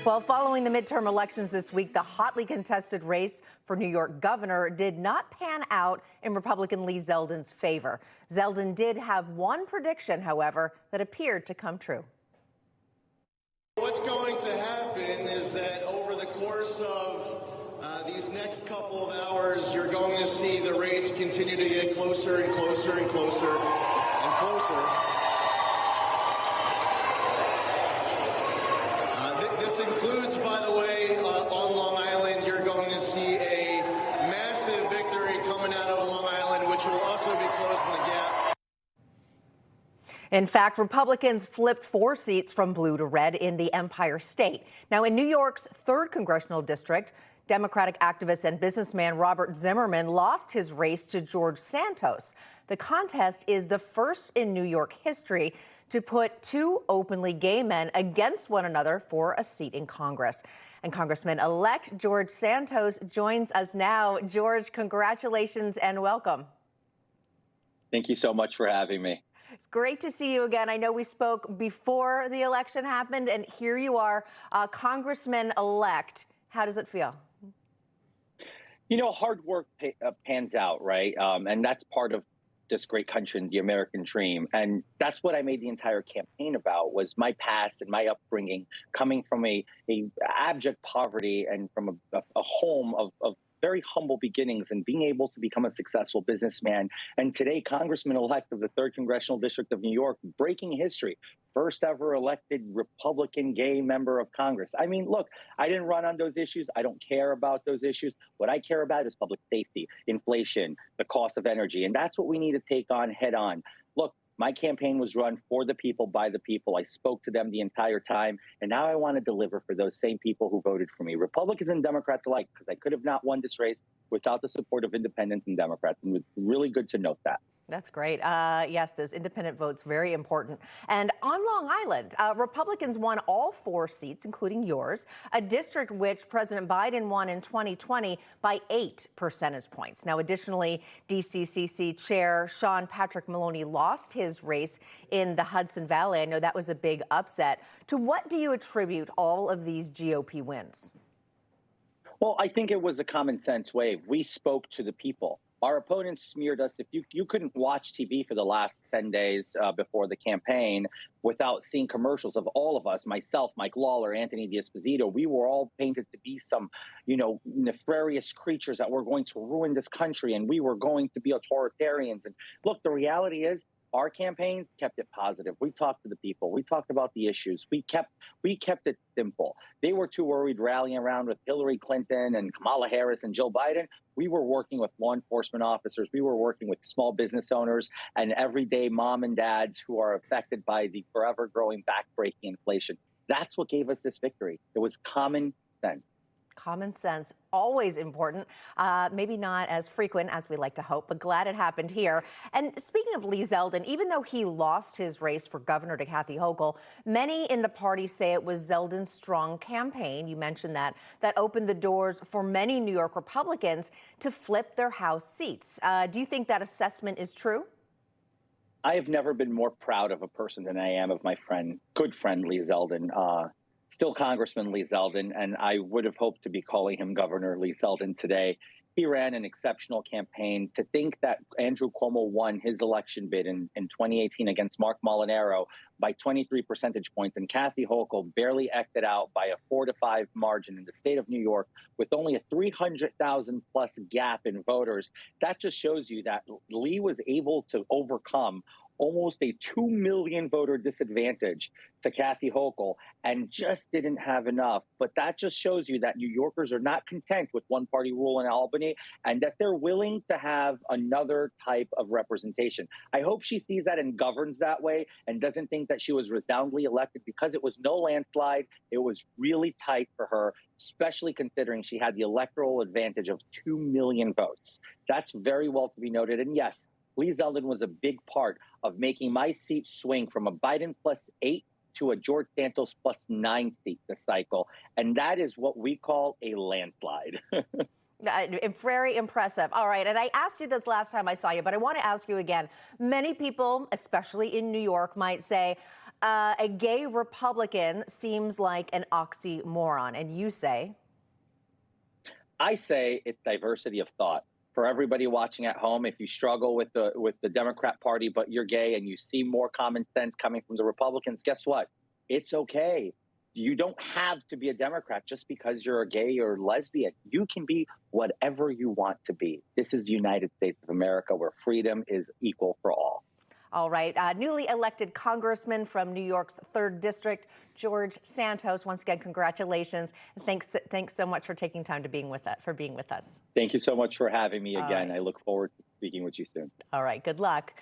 Well, following the midterm elections this week, the hotly contested race for New York governor did not pan out in Republican Lee Zeldin's favor. Zeldin did have one prediction, however, that appeared to come true. What's going to happen is that over the course of these next couple of hours, you're going to see the race continue to get closer and closer and closer and closer. This includes, by the way, on Long Island, you're going to see a massive victory coming out of Long Island, which will also be closing the gap. In fact, Republicans flipped 4 seats from blue to red in the Empire State. Now, in New York's 3rd congressional district, Democratic activist and businessman Robert Zimmerman lost his race to George Santos. The contest is the first in New York history to put 2 openly gay men against one another for a seat in Congress. And Congressman-elect George Santos joins us now. George, congratulations and welcome. Thank you so much for having me. It's great to see you again. I know we spoke before the election happened, and here you are, Congressman-elect. How does it feel? You know, hard work pans out, right? And that's part of this great country and the American dream. And that's what I made the entire campaign about, was my past and my upbringing, coming from a abject poverty and from a home of very humble beginnings and being able to become a successful businessman. And today, Congressman-elect of the 3rd Congressional District of New York, breaking history, first ever elected Republican gay member of Congress. I mean, look, I didn't run on those issues. I don't care about those issues. What I care about is public safety, inflation, the cost of energy. And that's what we need to take on head on. Look, my campaign was run for the people, by the people. I spoke to them the entire time. And now I want to deliver for those same people who voted for me, Republicans and Democrats alike, because I could have not won this race without the support of independents and Democrats. And it's really good to note that. That's great. Yes, those independent votes, very important. And on Long Island, Republicans won all 4 seats, including yours, a district which President Biden won in 2020 by 8 percentage points. Now, additionally, DCCC Chair Sean Patrick Maloney lost his race in the Hudson Valley. I know that was a big upset. To what do you attribute all of these GOP wins? Well, I think it was a common sense wave. We spoke to the people. Our opponents smeared us. If you couldn't watch TV for the last 10 days before the campaign without seeing commercials of all of us, myself, Mike Lawler, Anthony D'Esposito, we were all painted to be some, nefarious creatures that were going to ruin this country, and we were going to be authoritarians. And look, the reality is, our campaigns kept it positive. We talked to the people. We talked about the issues. We kept it simple. They were too worried rallying around with Hillary Clinton and Kamala Harris and Joe Biden. We were working with law enforcement officers. We were working with small business owners and everyday mom and dads who are affected by the forever growing, backbreaking inflation. That's what gave us this victory. It was common sense. Common sense, always important. Maybe not as frequent as we like to hope, but glad it happened here. And speaking of Lee Zeldin, even though he lost his race for governor to Kathy Hochul, many in the party say it was Zeldin's strong campaign, you mentioned that opened the doors for many New York Republicans to flip their House seats. Do you think that assessment is true? I have never been more proud of a person than I am of my good friend Lee Zeldin. Still Congressman Lee Zeldin, and I would have hoped to be calling him Governor Lee Zeldin today. He ran an exceptional campaign. To think that Andrew Cuomo won his election bid in 2018 against Mark Molinaro by 23 percentage points, and Kathy Hochul barely eked it out by a 4 to 5 margin in the state of New York with only a 300,000 plus gap in voters, that just shows you that Lee was able to overcome almost a 2 million voter disadvantage to Kathy Hochul and just didn't have enough. But that just shows you that New Yorkers are not content with one-party rule in Albany and that they're willing to have another type of representation. I hope she sees that and governs that way and doesn't think that she was resoundingly elected, because it was no landslide. It was really tight for her, especially considering she had the electoral advantage of 2 million votes. That's very well to be noted. And yes, Lee Zeldin was a big part of making my seat swing from a Biden +8 to a George Santos +9 seat this cycle. And that is what we call a landslide. Very impressive. All right. And I asked you this last time I saw you, but I want to ask you again. Many people, especially in New York, might say, a gay Republican seems like an oxymoron, and you say? I say it's diversity of thought. For everybody watching at home, if you struggle with the Democrat Party, but you're gay and you see more common sense coming from the Republicans, guess what? It's okay. You don't have to be a Democrat just because you're a gay or lesbian. You can be whatever you want to be. This is the United States of America, where freedom is equal for all. All right. Newly elected Congressman from New York's 3rd District, George Santos. Once again, congratulations. Thanks so much for taking time to being with us. Thank you so much for having me again. Right. I look forward to speaking with you soon. All right. Good luck.